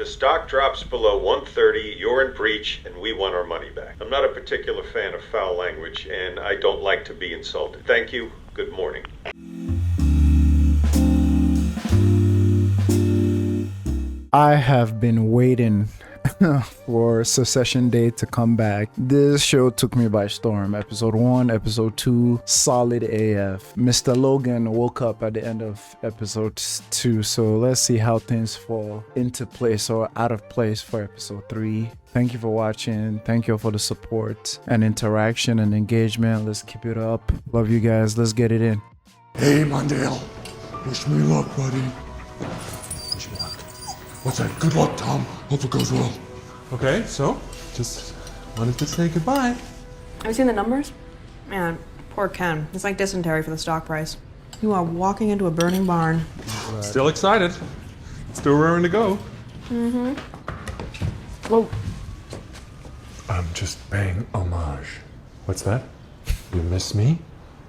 stock drops below 130, you're in breach, and we want our money back. I'm not a particular fan of foul language, and I don't like to be insulted. Thank you. Good morning. I have been waiting for Succession Day to come back. This show took me by storm. Episode 1, episode 2, solid AF. Mr. Logan woke up at the end of episode 2, so let's see how things fall into place or out of place for episode 3. Thank you for watching. Thank you for the support and interaction and engagement. Let's keep it up. Love you guys. Let's get it in. Hey, Mondale. Wish me luck, buddy. Wish me luck. What's that? Good luck, Tom. Hope it goes well. Okay, so just wanted to say goodbye. Have you seen the numbers? Man, poor Ken. It's like dysentery for the stock price. You are walking into a burning barn. Still excited. Still raring to go. Mm-hmm. Well, I'm just paying homage. What's that? You miss me?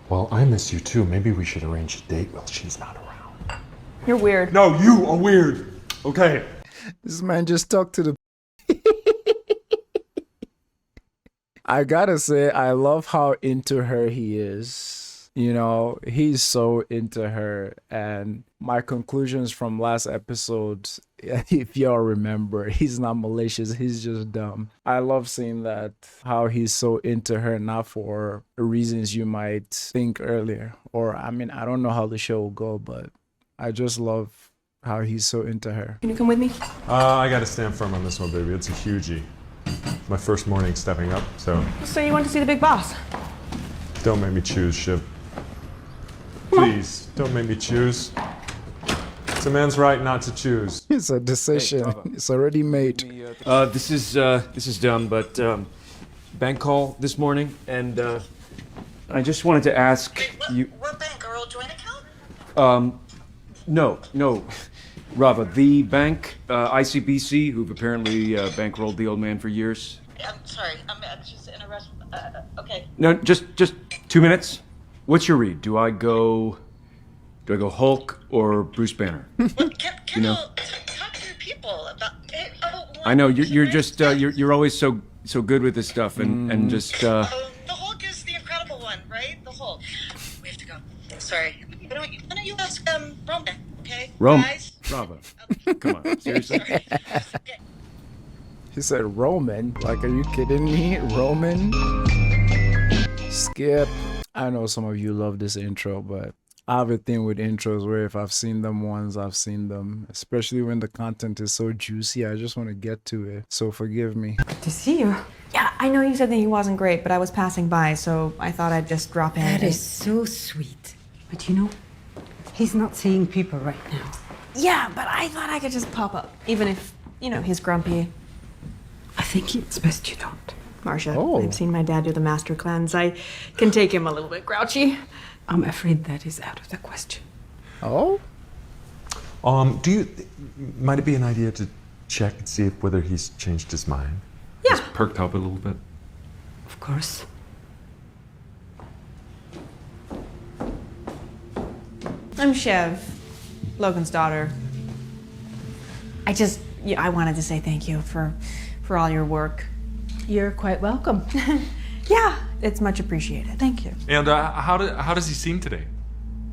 Well, I miss you too. Maybe we should arrange a date while she's not around. you're weird. No, you are weird. Okay. This man just talked to the... I gotta say, I love how into her he is. You know, he's so into her. And my conclusions from last episode, if y'all remember, he's not malicious, he's just dumb. I love seeing that, how he's so into her, not for reasons you might think earlier. Or, I mean, I don't know how the show will go, but I just love how he's so into her. Can you come with me? I gotta stand firm on this one, baby. It's a hugie. My first morning stepping up, so So you went to see the big boss? don't make me choose, Shiv. Please, don't make me choose. It's a man's right not to choose. It's a decision. It's already made. This is dumb, but bank call this morning, and I just wanted to ask you. What bank? Our old joint account? No, Rava, the bank, ICBC, who've apparently bankrolled the old man for years. I'm sorry. I'm just in a rush. Okay. No, just 2 minutes. What's your read? Do I go Hulk or Bruce Banner? Well, Kendall, talk to your people about. I know you're just you're always so good with this stuff, and just. The Hulk is the incredible one, right? The Hulk. We have to go. Sorry. Why don't you ask Roman? Okay. Rome. Guys? Rava. Come on, seriously. Sorry. Okay. He said Roman. Like, are you kidding me? Roman? Skip. I know some of you love this intro, but I have a thing with intros where if I've seen them once, I've seen them. Especially when the content is so juicy, I just want to get to it. So forgive me. Good to see you. Yeah, I know you said that he wasn't great, but I was passing by, so I thought I'd just drop in. That is so sweet. But you know, he's not seeing people right now. Yeah, but I thought I could just pop up, even if, he's grumpy. I think it's best you don't. Marcia, Oh. I've seen my dad do the master cleanse. I can take him a little bit grouchy. I'm afraid that is out of the question. Oh? Might it be an idea to check and see whether he's changed his mind? Yeah. Just perked up a little bit. Of course. I'm Chev, Logan's daughter. I wanted to say thank you for all your work. You're quite welcome. Yeah, it's much appreciated. Thank you. And how does he seem today?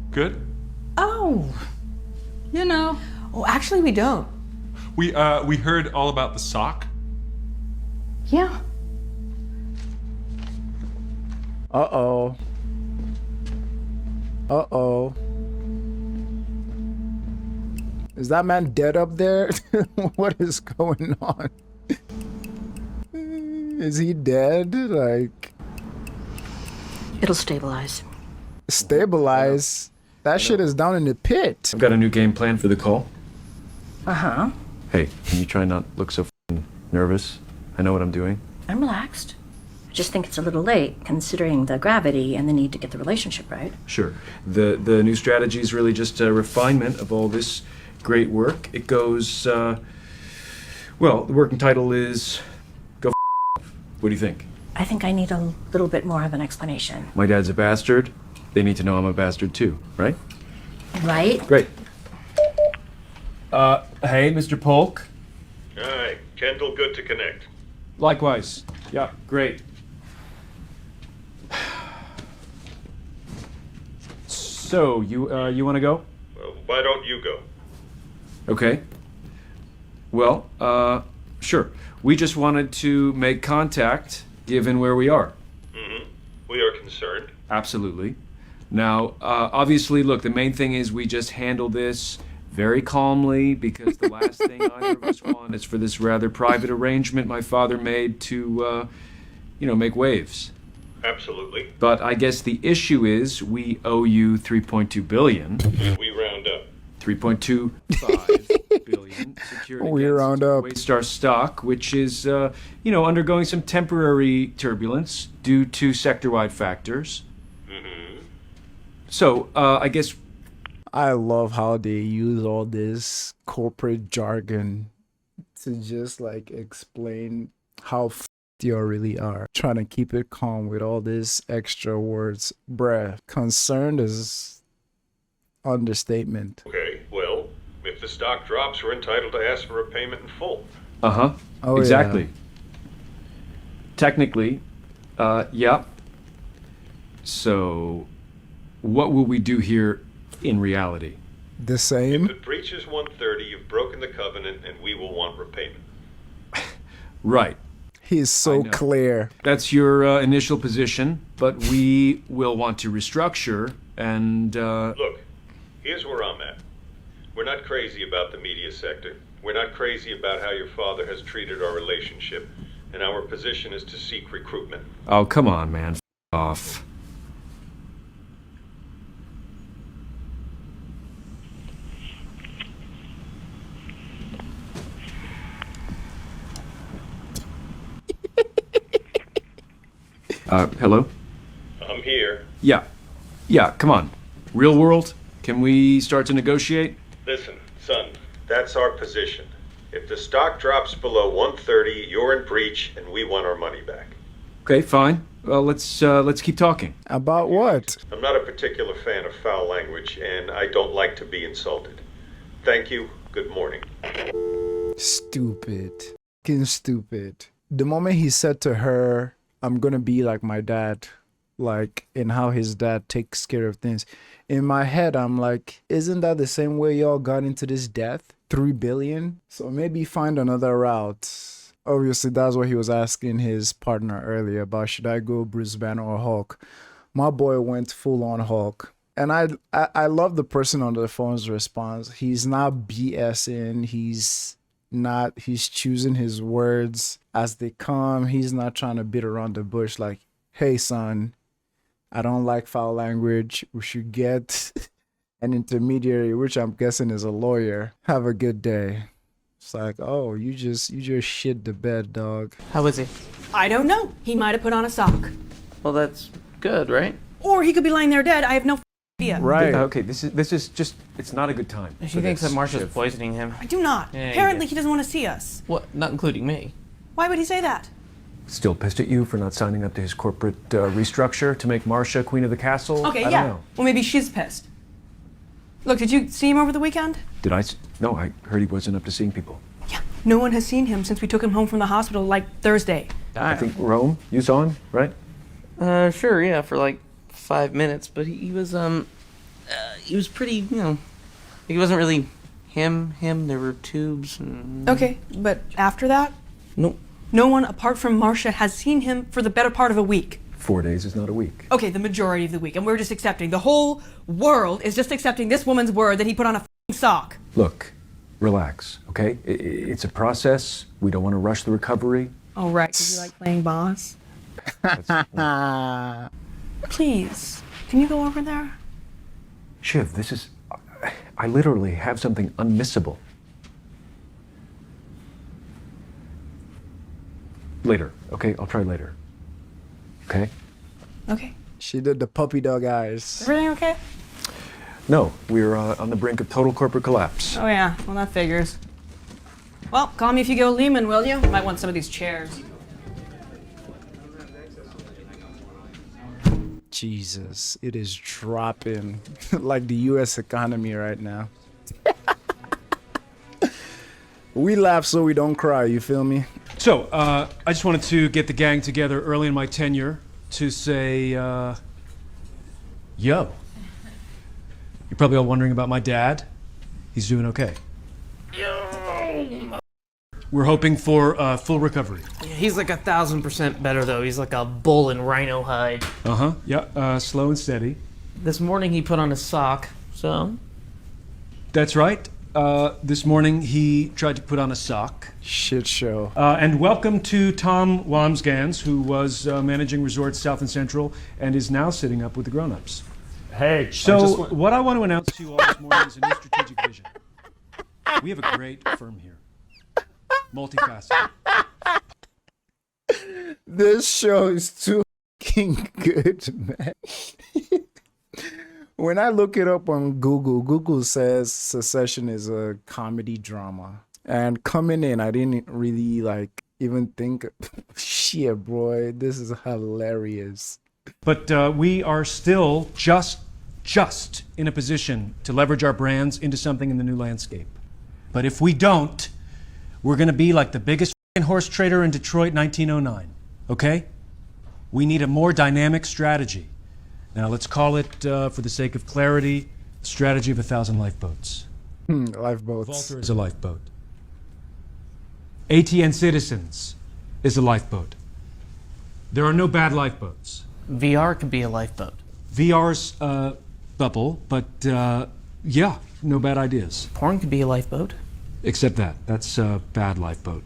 Good? Oh, you know. Oh, actually, we don't. We heard all about the sock. Yeah. Uh-oh. Uh-oh. Is that man dead up there? What is going on? Is he dead? Like... It'll stabilize. Stabilize? That shit is down in the pit. I've got a new game plan for the call. Uh-huh. Hey, can you try not look so nervous? I know what I'm doing. I'm relaxed. I just think it's a little late, considering the gravity and the need to get the relationship right. Sure. The new strategy is really just a refinement of all this great work. It goes, the working title is Go What do you think? I think I need a little bit more of an explanation. My dad's a bastard. They need to know I'm a bastard too, right? Right? Great. Hey, Mr. Polk. Yeah? Kendall, good to connect. Likewise. Yeah, great. So, you want to go? Well, why don't you go? Okay. Well, sure. We just wanted to make contact, given where we are. Mm-hmm. We are concerned. Absolutely. Now, obviously, look, the main thing is we just handle this very calmly, because the last thing either of us want is for this rather private arrangement my father made to, make waves. Absolutely. But I guess the issue is we owe you 3.2 billion. We round up. 3.25 billion secured We against round up. Waystar stock, which is, undergoing some temporary turbulence due to sector-wide factors. Mm-hmm. So, I guess... I love how they use all this corporate jargon to just like explain how you really are. Trying to keep it calm with all these extra words. Bruh, concerned is understatement. Okay, well, if the stock drops, we're entitled to ask for a payment in full. Uh-huh. Oh, exactly. yeah. Technically, yeah. So, what will we do here in reality? The If same? the breach is 130, you've broken the covenant, and we will want repayment. Right. He's so know. clear. That's your initial position, but we will want to restructure and... Look, here's where I'm at. We're not crazy about the media sector. We're not crazy about how your father has treated our relationship, and our position is to seek recruitment. Oh, come on, man. F off. Hello? I'm here. Yeah, come on. Real world? Can we start to negotiate? Listen, son, that's our position. If the stock drops below 130, you're in breach, and we want our money back. Okay, fine. Well, let's keep talking. About what? I'm not a particular fan of foul language, and I don't like to be insulted. Thank you. Good morning. Stupid. Fucking stupid. The moment he said to her, I'm gonna be like my dad, like in how his dad takes care of things. In my head, I'm like, isn't that the same way y'all got into this death? 3 billion? So maybe find another route. Obviously, that's what he was asking his partner earlier about, should I go Bruce Banner or Hulk? My boy went full on Hulk. And I love the person on the phone's response. He's not BSing. He's choosing his words as they come. He's not trying to beat around the bush like, hey, son, I don't like foul language. We should get an intermediary, which I'm guessing is a lawyer. Have a good day. It's like, oh, you just shit the bed, dog. How is he? I don't know. He might have put on a sock. Well, that's good, right? Or he could be lying there dead. I have no idea. Right. Okay, this is just, it's not a good time. She thinks that Marcia's poisoning him. I do not. Yeah, Apparently, he doesn't want to see us. What? Not including me. Why would he say that? Still pissed at you for not signing up to his corporate restructure to make Marcia queen of the castle? Okay, I yeah. don't know. Well, maybe she's pissed. Look, did you see him over the weekend? Did I? No, I heard he wasn't up to seeing people. Yeah. No one has seen him since we took him home from the hospital like Thursday. I think Rome, you saw him, right? Sure, yeah, for like 5 minutes, but he was pretty, he wasn't really him, there were tubes and... Okay, but after that? Nope. No one apart from Marcia has seen him for the better part of a week. 4 days is not a week. Okay, the majority of the week, and we're just accepting. The whole world is just accepting this woman's word that he put on a f***ing sock. Look, relax, okay? It's a process. We don't want to rush the recovery. Oh, right, because you like playing boss? Please, can you go over there? Shiv, this is... I literally have something unmissable. Later, okay? I'll try later. Okay? Okay. She did the puppy dog eyes. Everything okay? No, we're on the brink of total corporate collapse. Oh, yeah. Well, that figures. Well, call me if you go Lehman, will you? Might want some of these chairs. Jesus, it is dropping like the U.S. economy right now. We laugh so we don't cry, you feel me? So, I just wanted to get the gang together early in my tenure to say, yo. You're probably all wondering about my dad. He's doing okay. We're hoping for full recovery. He's like 1,000% better, though. He's like a bull in rhino hide. Uh-huh, yeah, slow and steady. This morning he put on a sock, so... That's right. This morning he tried to put on a sock. Shit show. And welcome to Tom Wamsgans, who was managing resorts South and Central and is now sitting up with the grown-ups. Hey, So what I want to announce to you all this morning is a new strategic vision. We have a great firm here. Multifaceted. This show is too fucking good, man. When I look it up on Google says Succession is a comedy drama. And coming in, I didn't really like even think, shit, bro, this is hilarious. But we are still just in a position to leverage our brands into something in the new landscape. But if we don't, we're going to be like the biggest horse trader in Detroit 1909, okay? We need a more dynamic strategy. Now let's call it, for the sake of clarity, the strategy of 1,000 lifeboats. Lifeboats. Walter is a lifeboat. ATN Citizens is a lifeboat. There are no bad lifeboats. VR could be a lifeboat. VR's bubble, but yeah, no bad ideas. Porn could be a lifeboat. Except that. That's a bad lifeboat.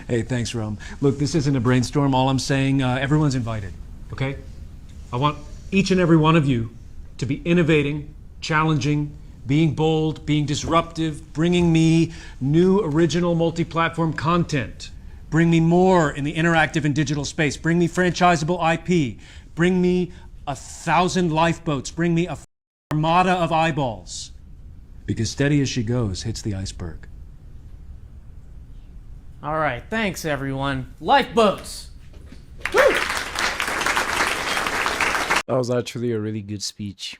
Hey, thanks, Rome. Look, this isn't a brainstorm. All I'm saying, everyone's invited, okay? I want each and every one of you to be innovating, challenging, being bold, being disruptive, bringing me new, original, multi-platform content. Bring me more in the interactive and digital space. Bring me franchisable IP. Bring me 1,000 lifeboats. Bring me a armada of eyeballs. Because steady as she goes hits the iceberg. All right, thanks, everyone. Lifeboats! That was actually a really good speech.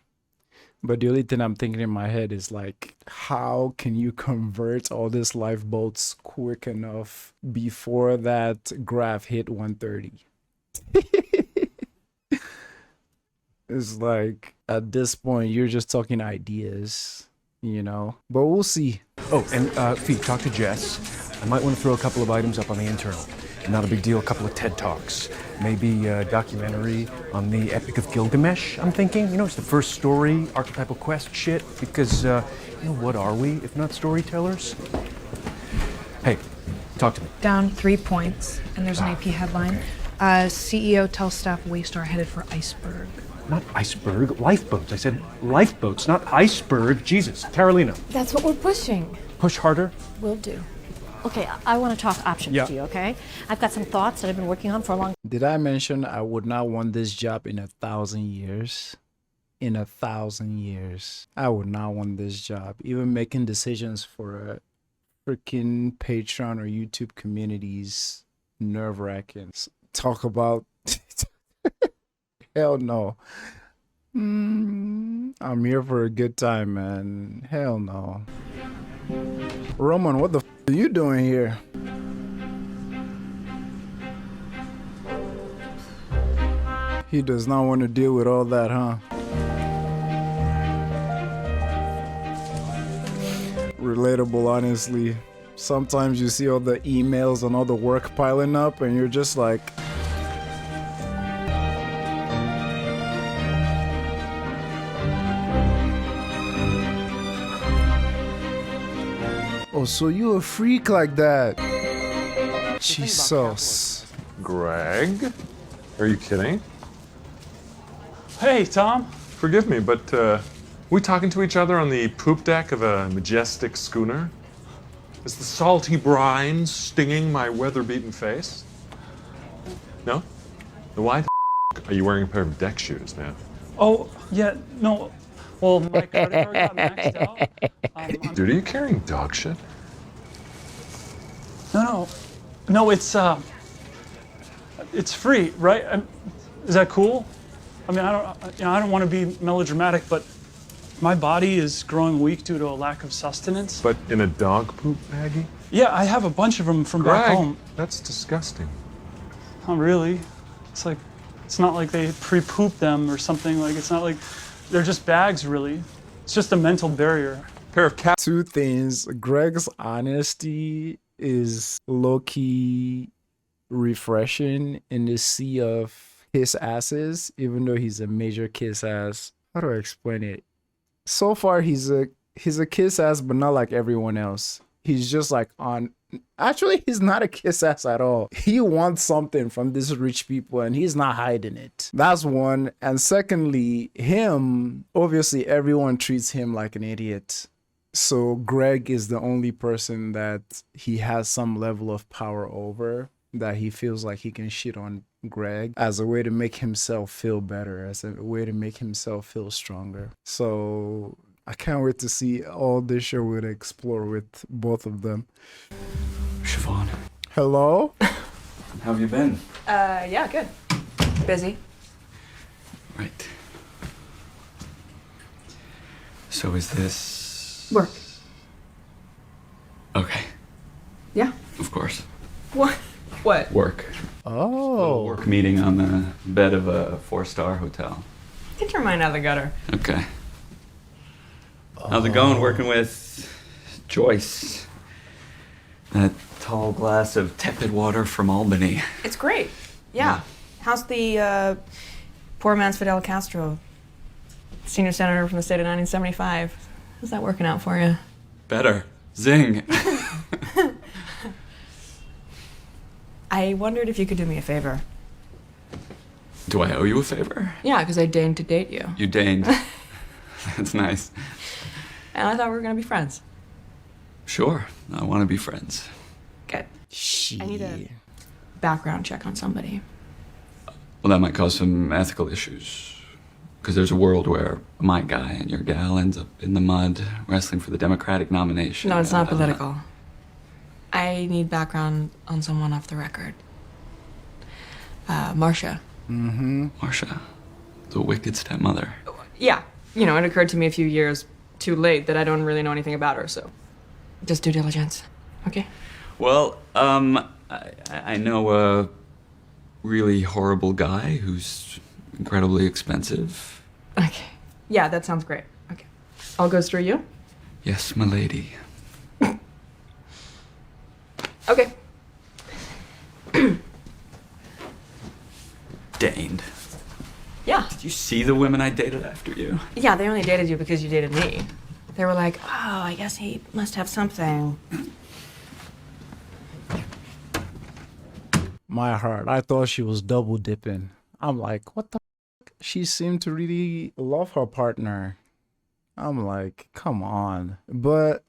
But the only thing I'm thinking in my head is like, how can you convert all these lifeboats quick enough before that graph hit 130? It's like, at this point, you're just talking ideas, you know? But we'll see. Oh, and Fee, talk to Jess. I might want to throw a couple of items up on the internal. Not a big deal, a couple of TED Talks. Maybe a documentary on the Epic of Gilgamesh, I'm thinking. You know, it's the first story, archetypal quest shit, because, you know, what are we if not storytellers? Hey, talk to me. Down 3 points, and there's an AP headline. CEO tells staff Waystar headed for iceberg. Not iceberg, lifeboats. I said lifeboats, not iceberg. Jesus, Carolina. That's what we're pushing. Push harder. Will do. Okay, I want to talk options Yeah. to you, okay? I've got some thoughts that I've been working on for a long Did I mention I would not want this job in 1,000 years? In 1,000 years. I would not want this job. Even making decisions for a freaking Patreon or YouTube communities, nerve-wracking. Talk about... Hell no. I'm here for a good time, man. Hell no. Roman, what the f are you doing here? He does not want to deal with all that, huh? Relatable, honestly. Sometimes you see all the emails and all the work piling up and you're just like... Oh, so you a freak like that? Jesus. Greg? Are you kidding? Hey, Tom. Forgive me, but we talking to each other on the poop deck of a majestic schooner? Is the salty brine stinging my weather-beaten face? No? Then why the are you wearing a pair of deck shoes, man? Oh, yeah, no. Well, my credit card got maxed out. Dude, are you carrying dog shit? No, it's free, right? Is that cool? I mean, I don't want to be melodramatic, but My body is growing weak due to a lack of sustenance. But in a dog poop baggie? Yeah, I have a bunch of them from back Greg, home. that's disgusting. Not really. It's not like they pre-poop them or something. Like, it's not like they're just bags, really. It's just a mental barrier. Pair of cat. Two things. Greg's honesty is low-key refreshing in the sea of kiss asses, even though he's a major kiss ass. How do I explain it? So far, he's a kiss ass, but not like everyone else. He's just like on. Actually, he's not a kiss ass at all. He wants something from these rich people and he's not hiding it. That's one. And secondly, him, obviously everyone treats him like an idiot. So Greg is the only person that he has some level of power over, that he feels like he can shit on Greg as a way to make himself feel better, as a way to make himself feel stronger. So I can't wait to see all this show would explore with both of them. Siobhan. Hello? How have you been? Yeah, good. Busy. Right. So is this... Work. Okay. Yeah. Of course. What? What? Work. Oh. Work meeting on the bed of a 4-star hotel. Get your mind out of the gutter. Okay. How's it going working with Joyce? That tall glass of tepid water from Albany. It's great. Yeah. How's the poor man's Fidel Castro, senior senator from the state of 1975? How's that working out for you? Better. Zing. I wondered if you could do me a favor. Do I owe you a favor? Yeah, because I deigned to date you. You deigned. That's nice. And I thought we were going to be friends. Sure. I want to be friends. Good. I need a background check on somebody. Well, that might cause some ethical issues. Because there's a world where my guy and your gal ends up in the mud wrestling for the Democratic nomination. No, it's not political. I need background on someone off the record. Marcia. Mm-hmm. Marcia. The wicked stepmother. Yeah. You know, it occurred to me a few years too late that I don't really know anything about her, so just due diligence. Okay? Well, I know a really horrible guy who's incredibly expensive. Okay. Yeah, that sounds great. Okay. All goes through you? Yes, my lady. Okay. Deigned. Yeah. Did you see the women I dated after you? Yeah, they only dated you because you dated me. They were like, oh, I guess he must have something. My heart. I thought she was double dipping. I'm like, what the fuck? She seemed to really love her partner. I'm like, come on. But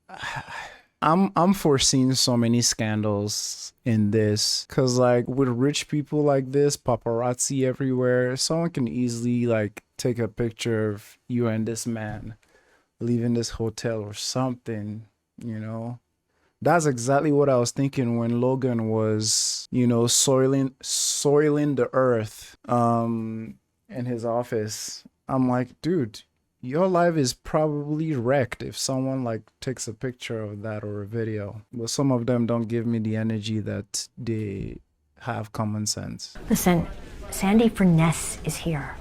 I'm foreseeing so many scandals in this, because like with rich people like this, paparazzi everywhere, someone can easily like take a picture of you and this man leaving this hotel or something, you know. That's exactly what I was thinking when Logan was, you know, soiling the earth in his office. I'm like, dude, your life is probably wrecked if someone like takes a picture of that or a video. But some of them don't give me the energy that they have common sense. Listen, Sandy Furness is here.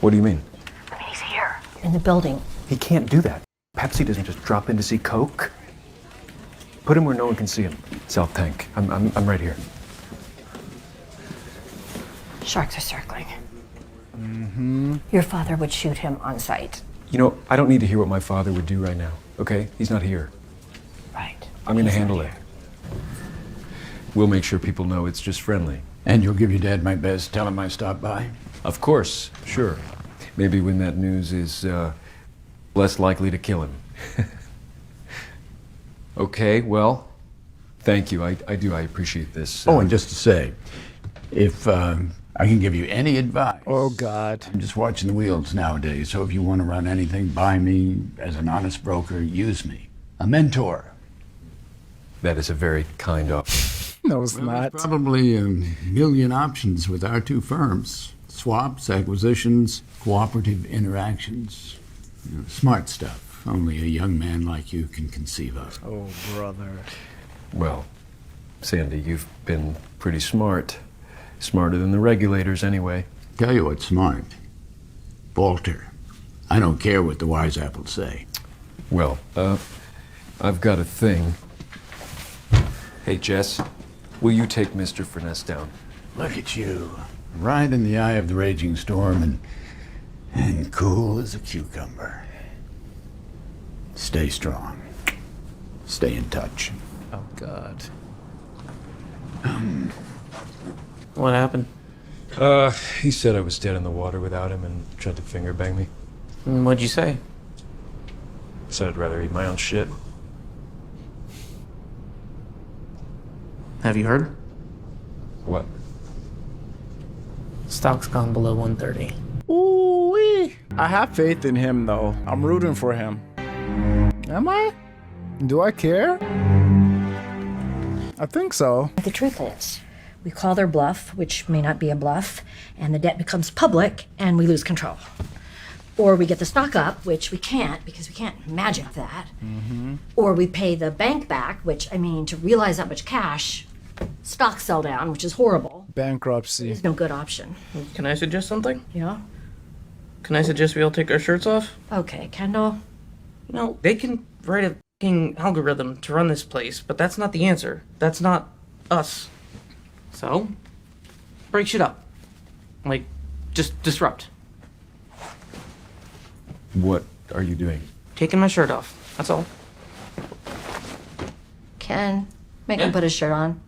What do you mean? I mean, he's here. In the building. He can't do that. Pepsi doesn't just drop in to see Coke. Put him where no one can see him. South Tank. I'm right here. Sharks are circling. Mm-hmm. Your father would shoot him on sight. You know, I don't need to hear what my father would do right now, okay? He's not here. Right. I'm gonna handle it. We'll make sure people know it's just friendly. And you'll give your dad my best, tell him I stopped by? Of course, sure. Maybe when that news is less likely to kill him. Okay, well, thank you. I appreciate this. Oh, and just to say, if I can give you any advice. Oh, God. I'm just watching the wheels nowadays, so if you want to run anything by me as an honest broker, use me. A mentor. That is a very kind offer. No, it's not. There's probably a million options with our two firms. Swaps, acquisitions, cooperative interactions. Smart stuff. Only a young man like you can conceive of. Oh, brother. Well, Sandy, you've been pretty smart. Smarter than the regulators, anyway. Tell you what's smart. Falter. I don't care what the wise apples say. Well, I've got a thing. Hey, Jess, will you take Mr. Furness down? Look at you. Right in the eye of the raging storm and cool as a cucumber. Stay strong. Stay in touch. Oh, God. What happened? He said I was dead in the water without him and tried to finger bang me. What'd you say? Said I'd rather eat my own shit. Have you heard? What? Stock's gone below 130. Ooh-wee. I have faith in him, though. I'm rooting for him. Am I? Do I care? I think so. The truth is, we call their bluff, which may not be a bluff, and the debt becomes public, and we lose control. Or we get the stock up, which we can't, because we can't magic that. Mm-hmm. Or we pay the bank back, which, I mean, to realize that much cash, stocks sell down, which is horrible. Bankruptcy. There's no good option. Can I suggest something? Yeah? Can I suggest we all take our shirts off? Okay, Kendall. You know, they can write a fucking algorithm to run this place, but that's not the answer. That's not us. So, break shit up. Like, just disrupt. What are you doing? Taking my shirt off. That's all. Ken, make him put his shirt on.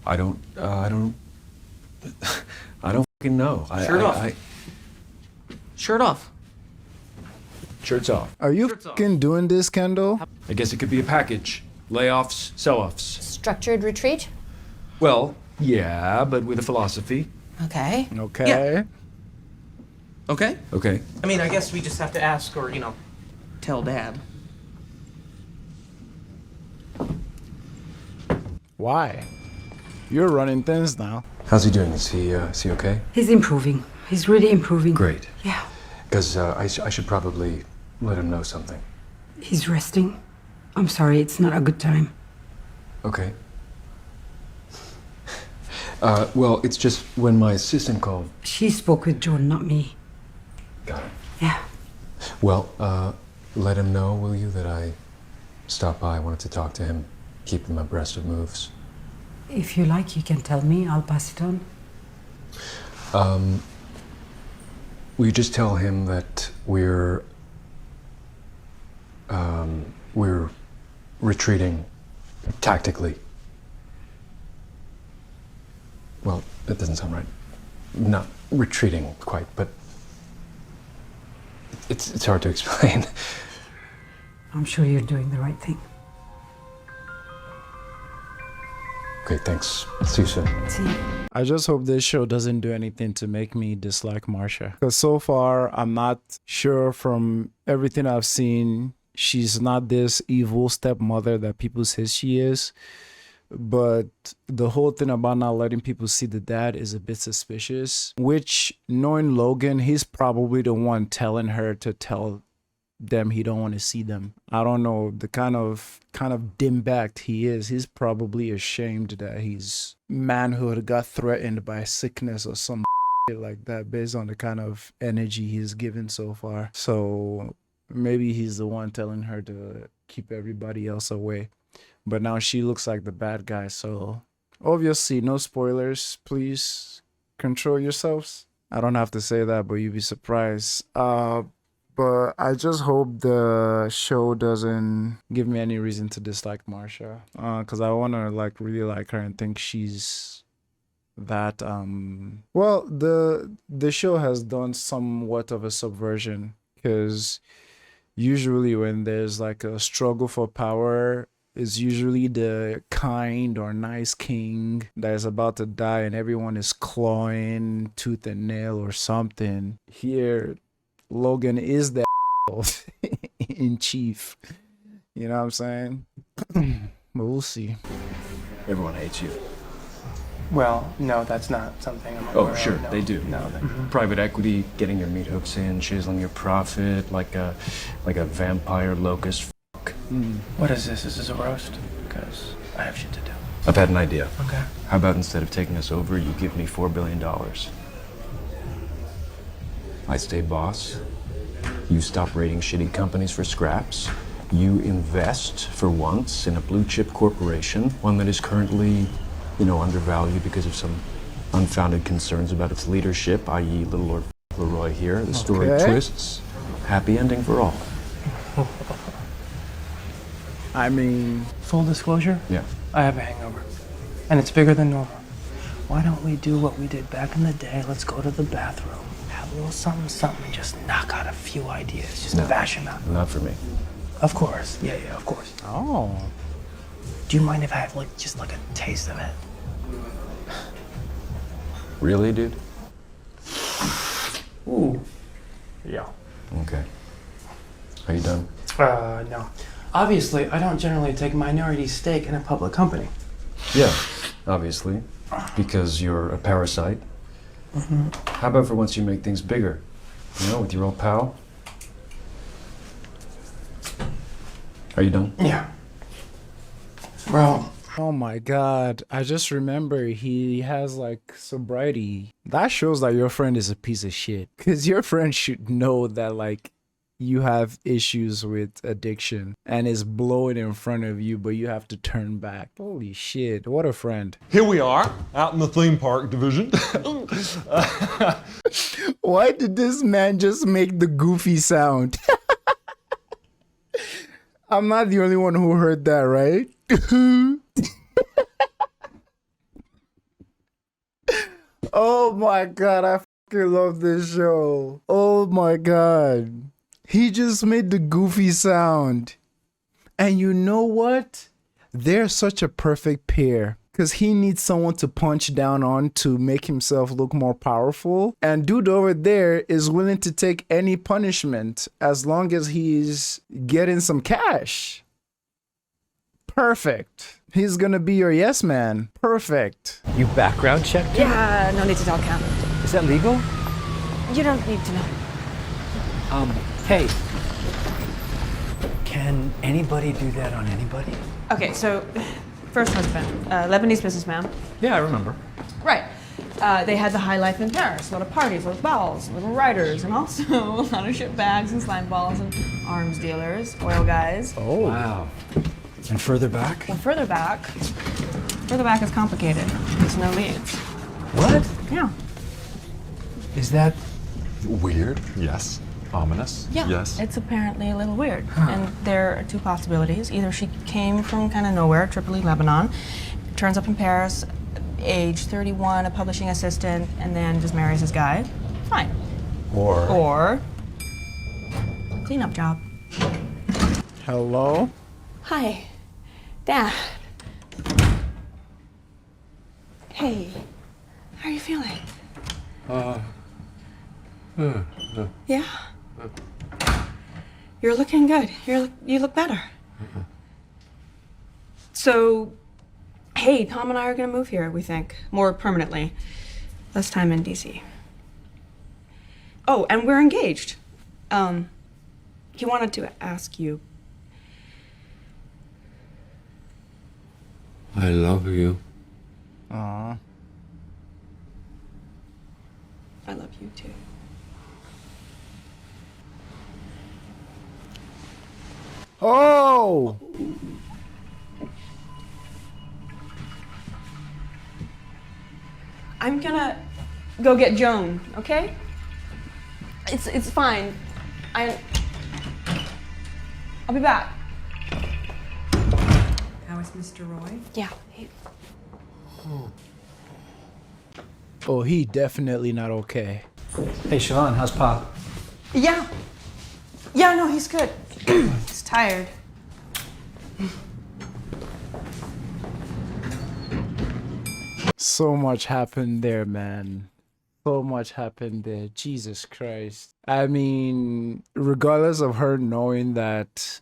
I don't fucking know. Shirt off. Shirt off. Shirt's off. Are you fucking doing this, Kendall? I guess it could be a package. Layoffs, sell-offs. Structured retreat? Well, yeah, but with a philosophy. Okay. Okay. Yeah. Okay? Okay. I mean, I guess we just have to ask or, tell Dad. Why? You're running things now. How's he doing? Is he okay? He's improving. He's really improving. Great. Yeah. Because I should probably let him know something. He's resting. I'm sorry, it's not a good time. Okay. Well, it's just when my assistant called. She spoke with John, not me. Got it. Yeah. Well, let him know, will you, that I stopped by. I wanted to talk to him, keep him abreast of moves. If you like, you can tell me. I'll pass it on. Will you just tell him that we're retreating tactically? Well, that doesn't sound right. Not retreating quite, but it's hard to explain. I'm sure you're doing the right thing. Okay, thanks. See you soon. See you. I just hope this show doesn't do anything to make me dislike Marcia. Because so far, I'm not sure from everything I've seen, she's not this evil stepmother that people say she is. But the whole thing about not letting people see the dad is a bit suspicious. Which, knowing Logan, he's probably the one telling her to tell them he don't want to see them. I don't know, the kind of dim-backed he is. He's probably ashamed that his manhood got threatened by sickness or some shit like that based on the kind of energy he's given so far. So maybe he's the one telling her to keep everybody else away. But now she looks like the bad guy, so obviously no spoilers. Please control yourselves. I don't have to say that, but you'd be surprised. But I just hope the show doesn't give me any reason to dislike Marcia. Because I want to really like her and think she's that. Well, the show has done somewhat of a subversion. Because usually when there's like a struggle for power, it's usually the kind or nice king that is about to die and everyone is clawing tooth and nail or something. Here, Logan is the in chief. You know what I'm saying? But we'll see. Everyone hates you. Well, no, that's not something I'm aware Oh, of, sure, no. they do. No, Private equity, getting your meat hooks in, chiseling your profit like a vampire locust. What is this? Is this a roast? Because I have shit to do. I've had an idea. Okay. How about instead of taking us over, you give me $4 billion? I stay boss. You stop raiding shitty companies for scraps. You invest for once in a blue chip corporation, one that is currently, undervalued because of some unfounded concerns about its leadership, i.e. Little Lord Leroy here. The story twists. Happy ending for all. I mean... Full disclosure? Yeah. I have a hangover. And it's bigger than normal. Why don't we do what we did back in the day? Let's go to the bathroom, have a little something, and just knock out a few ideas. Just bash them out. Not for me. Of course. Yeah, of course. Oh. Do you mind if I have, just a taste of it? Really, dude? Ooh. Yeah. Okay. Are you done? No. Obviously, I don't generally take minority stake in a public company. Yeah, obviously. Because you're a parasite. How about for once you make things bigger? With your old pal? Are you done? Yeah. Bro. Oh my god. I just remember he has sobriety. That shows that your friend is a piece of shit. Because your friend should know that you have issues with addiction and is blowing in front of you, but you have to turn back. Holy shit. What a friend. Here we are, out in the theme park division. Why did this man just make the goofy sound? I'm not the only one who heard that, right? Oh my god, I fucking love this show. Oh my god. He just made the goofy sound. And you know what? They're such a perfect pair. Because he needs someone to punch down on to make himself look more powerful. And dude over there is willing to take any punishment as long as he's getting some cash. Perfect. He's gonna be your yes man. Perfect. You background checked him? Yeah, no need to tell Ken. Is that legal? You don't need to know. Hey. Can anybody do that on anybody? Okay, so first husband, Lebanese businessman. Yeah, I remember. Right. They had the high life in Paris. A lot of parties, a lot of balls, little writers, and also a lot of shit bags and slime balls and arms dealers, oil guys. Oh. Wow. And further back? Well, further back is complicated. There's no leads. What? Yeah. Is that Weird? Yes. Ominous? Yeah. Yes. It's apparently a little weird. And there are two possibilities. Either she came from kind of nowhere, Tripoli, Lebanon, turns up in Paris, age 31, a publishing assistant, and then just marries this guy. Fine. Or cleanup job. Hello? Hi. Dad. Hey. How are you feeling? Yeah? You're looking good. You look better. So, hey, Tom and I are gonna move here, we think. More permanently. Less time in DC. Oh, and we're engaged. He wanted to ask you. I love you. Aww. I love you too. Oh! I'm gonna go get Joan, okay? It's fine. I'll be back. How is Mr. Roy? Yeah. Oh, he definitely not okay. Hey, Siobhan, how's Pop? Yeah. Yeah, no, he's good. He's tired. So much happened there, man. So much happened there. Jesus Christ. I mean, regardless of her knowing that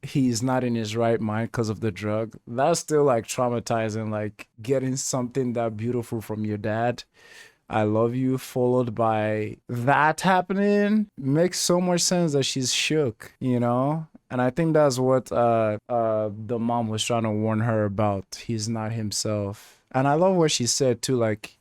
he's not in his right mind because of the drug. That's still like traumatizing, like getting something that beautiful from your dad. I love you, followed by that happening. Makes so much sense that she's shook, you know? And I think that's what the mom was trying to warn her about. He's not himself. And I love what she said too, like,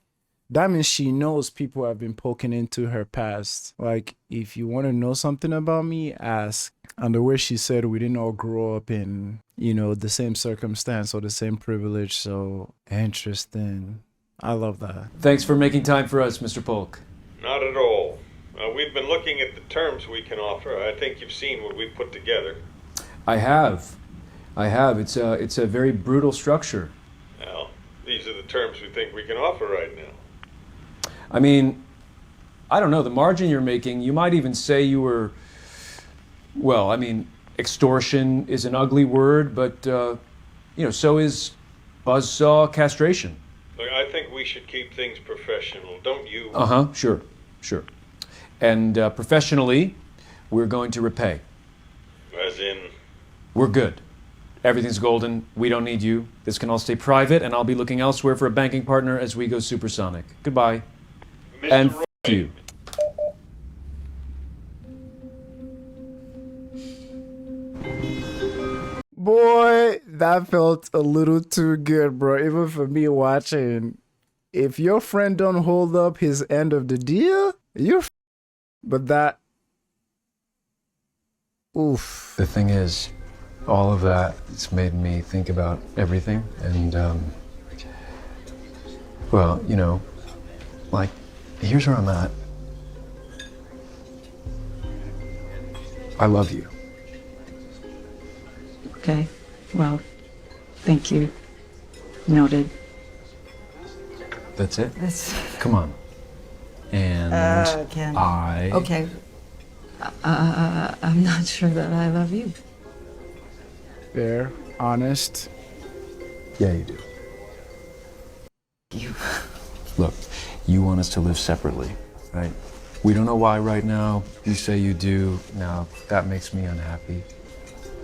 that means she knows people have been poking into her past. Like, if you want to know something about me, ask. And the way she said we didn't all grow up in, you know, the same circumstance or the same privilege. So interesting. I love that. Thanks for making time for us, Mr. Polk. Not at all. We've been looking at the terms we can offer. I think you've seen what we've put together. I have. It's a very brutal structure. Well, these are the terms we think we can offer right now. I mean, I don't know, the margin you're making, you might even say you were, well, I mean, extortion is an ugly word, but, you know, so is buzzsaw castration. Look, I think we should keep things professional, don't you? Sure. And professionally, we're going to repay. As in? We're good. Everything's golden. We don't need you. This can all stay private, and I'll be looking elsewhere for a banking partner as we go supersonic. Goodbye. Mr. And Roy. f*** you. Boy, that felt a little too good, bro. Even for me watching. If your friend don't hold up his end of the deal, you're f***. But that... Oof. The thing is, all of that, it's made me think about everything. And, well, you know, like, here's where I'm at. I love you. Okay, well, thank you. Noted. That's it? That's... Come on. And Ken. I... Okay. I'm not sure that I love you. Fair, honest. Yeah, you do. You. Look, you want us to live separately, right? We don't know why right now. You say you do. Now, that makes me unhappy.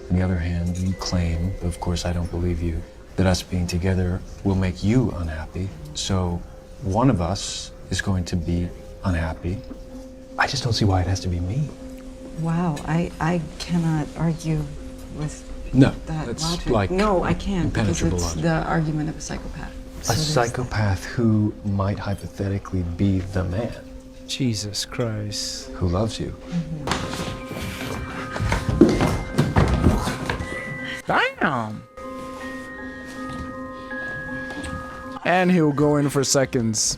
On the other hand, you claim, of course I don't believe you, that us being together will make you unhappy. So one of us is going to be unhappy. I just don't see why it has to be me. Wow, I cannot argue with No, that that's logic. like No, I can't, because impenetrable it's logic. the argument of a psychopath. A So there's psychopath who might hypothetically be the man. Jesus Christ. Who loves you. Damn. And he'll go in for seconds.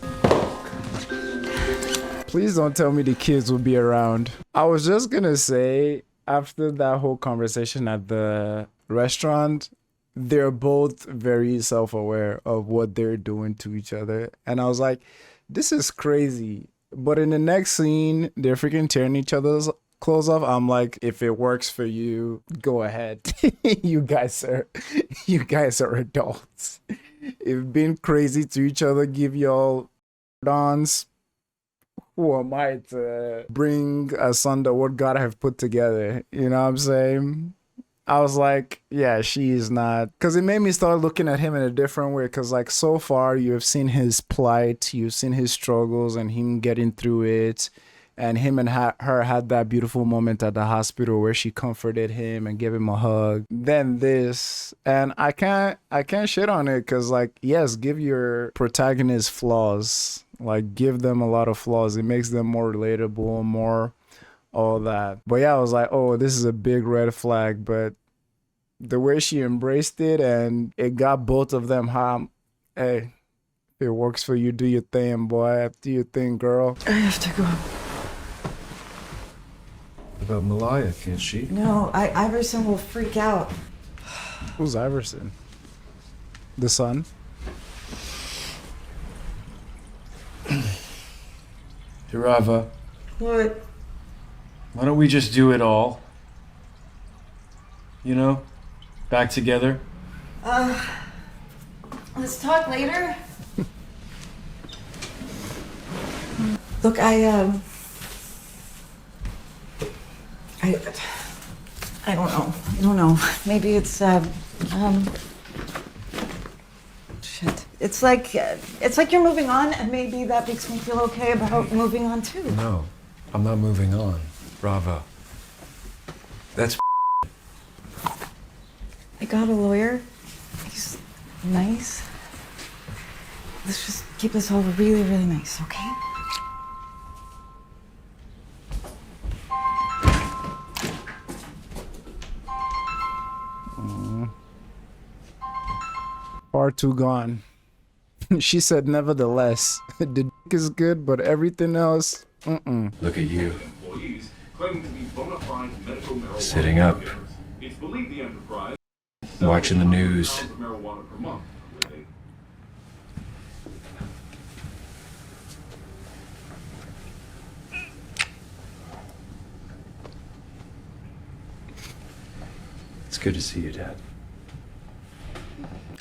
Please don't tell me the kids will be around. I was just gonna say, after that whole conversation at the restaurant, they're both very self-aware of what they're doing to each other. And I was like, this is crazy. But in the next scene, they're freaking tearing each other's clothes off. I'm like, if it works for you, go ahead. you guys are adults. If being crazy to each other give y'all dons, who am I to bring asunder what God have put together? You know what I'm saying? I was like, yeah, she is not. Because it made me start looking at him in a different way. Because, like, so far, you have seen his plight, you've seen his struggles and him getting through it. And him and her had that beautiful moment at the hospital where she comforted him and gave him a hug. Then this, and I can't shit on it because, like, yes, give your protagonist flaws. Like, give them a lot of flaws. It makes them more relatable, more all that. But yeah, I was like, oh, this is a big red flag. But the way she embraced it and it got both of them hot. Hey, if it works for you, do your thing, boy. Do your thing, girl. I have to go. About Malaya, can't she? No, Iverson will freak out. Who's Iverson? The son? Hirava, What? why don't we just do it all? You know? Back together? Let's talk later. Look, I I don't know. I don't know. Maybe it's shit. It's like you're moving on, and maybe that makes me feel okay about moving on too. No, I'm not moving on. Bravo. That's I got a lawyer. He's nice. Let's just keep this all really, really nice, okay? Far too gone. She said, nevertheless, the dick is good, but everything else, Look at you. Sitting up. Watching the news. It's good to see you, Dad.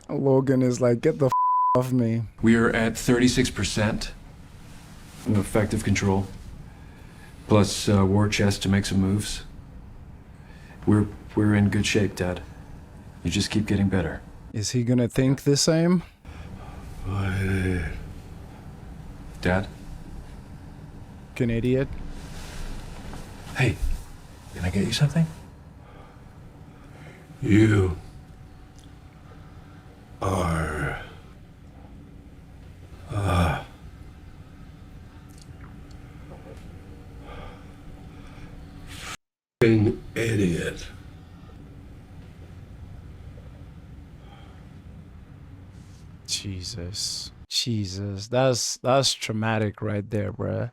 Logan is like, get the off me. We are at 36% of effective control, plus war chest to make some moves. We're in good shape, Dad. You just keep getting better. Is he gonna think the same? Dad? Canadian? Hey, can I get you something? You are f***ing idiot. Jesus, that's traumatic right there, bruh.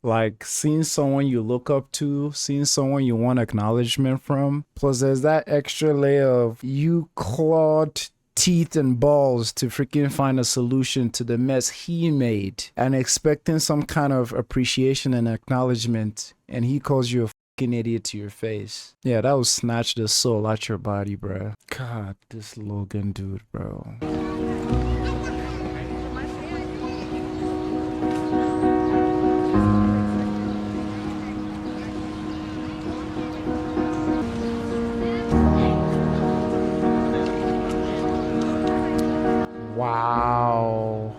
Like seeing someone you look up to, seeing someone you want acknowledgement from, plus there's that extra layer of you clawed teeth and balls to freaking find a solution to the mess he made and expecting some kind of appreciation and acknowledgement, and he calls you a fucking idiot to your face. Yeah, that will snatch the soul out your body, bruh. God, this Logan dude, bro. Wow.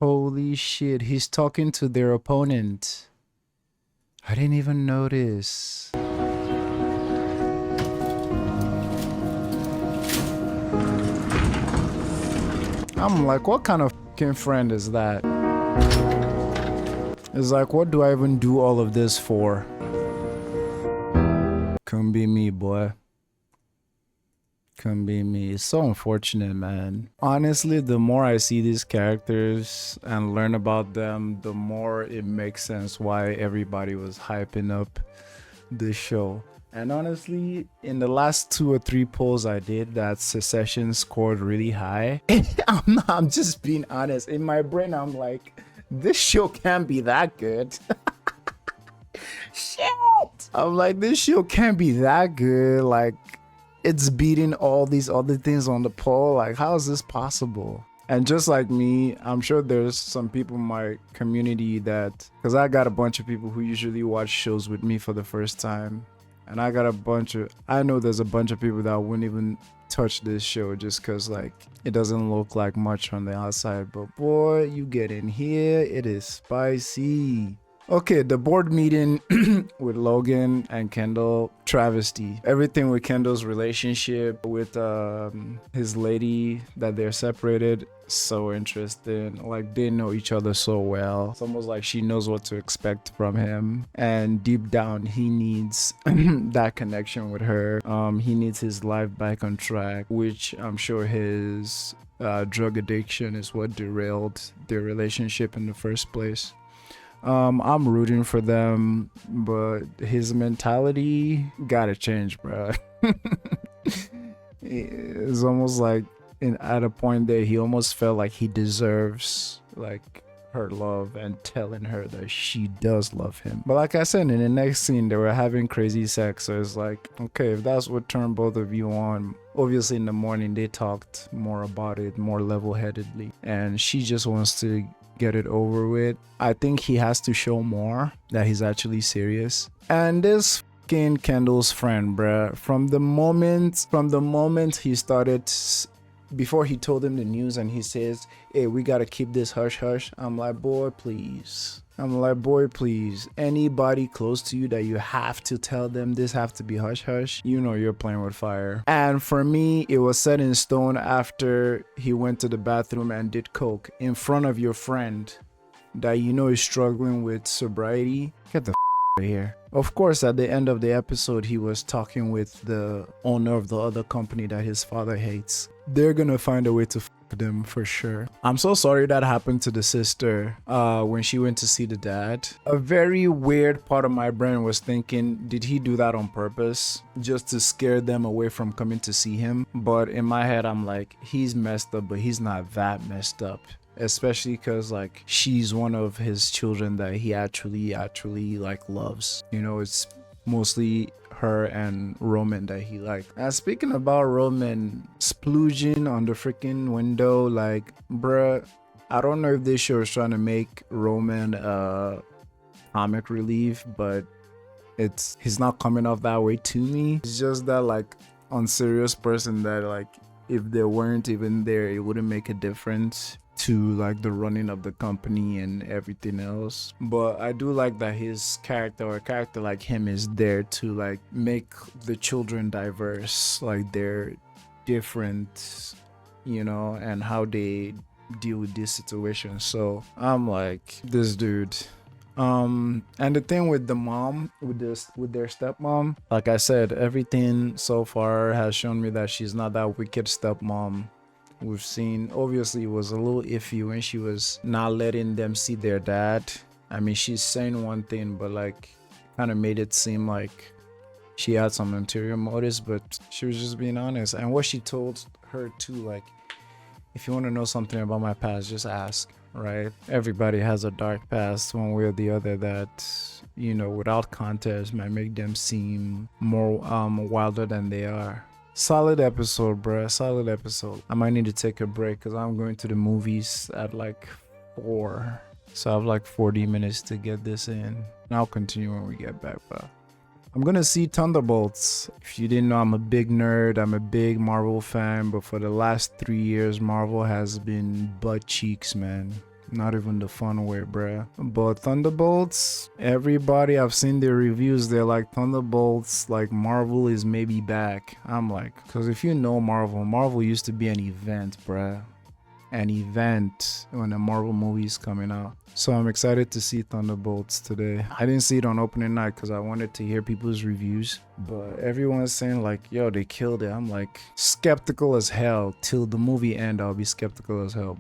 Holy shit, he's talking to their opponent. I didn't even notice. I'm like, what kind of fucking friend is that? It's like, what do I even do all of this for? Couldn't be me, boy. Couldn't be me. It's so unfortunate, man. Honestly, the more I see these characters and learn about them, the more it makes sense why everybody was hyping up this show. And honestly, in the last 2 or 3 polls I did, that Secession scored really high. I'm just being honest. In my brain, I'm like, this show can't be that good. Shit! I'm like, this show can't be that good. Like, it's beating all these other things on the poll. Like, how is this possible? And just like me, I'm sure there's some people in my community that, because I got a bunch of people who usually watch shows with me for the first time. And I know there's a bunch of people that wouldn't even touch this show just because, like, it doesn't look like much on the outside. But boy, you get in here, it is spicy. Okay, the board meeting with Logan and Kendall, travesty. Everything with Kendall's relationship with his lady that they're separated, so interesting. Like, they know each other so well. It's almost like she knows what to expect from him. And deep down, he needs that connection with her. He needs his life back on track, which I'm sure his drug addiction is what derailed their relationship in the first place. I'm rooting for them, but his mentality gotta change, bro. It's almost like at a point there he almost felt like he deserves like her love and telling her that she does love him. But like I said, in the next scene they were having crazy sex, so it's like, okay, if that's what turned both of you on. Obviously in the morning they talked more about it, more level-headedly, and she just wants to get it over with. I think he has to show more that he's actually serious. And this King Kendall's friend, bruh. From the moment he started, before he told him the news and he says, hey, we gotta keep this hush hush. I'm like, boy, please. Anybody close to you that you have to tell them this have to be hush hush, you know you're playing with fire. And for me, it was set in stone after he went to the bathroom and did coke in front of your friend that you know is struggling with sobriety. Get the out of here. Of course, at the end of the episode, he was talking with the owner of the other company that his father hates. They're gonna find a way to them for sure. I'm so sorry that happened to the sister when she went to see the dad. A very weird part of my brain was thinking, did he do that on purpose just to scare them away from coming to see him? But in my head, I'm like, he's messed up, but he's not that messed up. Especially because like she's one of his children that he actually like loves. You know, it's mostly her and Roman that he like. And speaking about Roman splooging on the freaking window, like, bruh, I don't know if this show is trying to make Roman comic relief, but he's not coming off that way to me. It's just that like unserious person that like if they weren't even there, it wouldn't make a difference to like the running of the company and everything else. But I do like that his character or a character like him is there to like make the children diverse, like they're different, you know, and how they deal with this situation. So I'm like, this dude. And the thing with the mom, with their stepmom, like I said, everything so far has shown me that she's not that wicked stepmom we've seen. Obviously it was a little iffy when she was not letting them see their dad. I mean, she's saying one thing, but like kind of made it seem like she had some ulterior motives, but she was just being honest. And what she told her too, like, if you want to know something about my past, just ask, right? Everybody has a dark past one way or the other that, you know, without context might make them seem more wilder than they are. Solid episode, bruh. Solid episode. I might need to take a break because I'm going to the movies at like 4. So I have like 40 minutes to get this in. And I'll continue when we get back, but I'm gonna see Thunderbolts. If you didn't know, I'm a big nerd. I'm a big Marvel fan, but for the last 3 years, Marvel has been butt cheeks, man. Not even the fun way, bruh. But Thunderbolts, everybody, I've seen their reviews, they're like, Thunderbolts, like Marvel is maybe back. I'm like, because if you know Marvel used to be an event, bruh. An event when a Marvel movie is coming out. So I'm excited to see Thunderbolts today. I didn't see it on opening night because I wanted to hear people's reviews, but everyone's saying like, yo, they killed it. I'm like skeptical as hell. Till the movie end, I'll be skeptical as hell.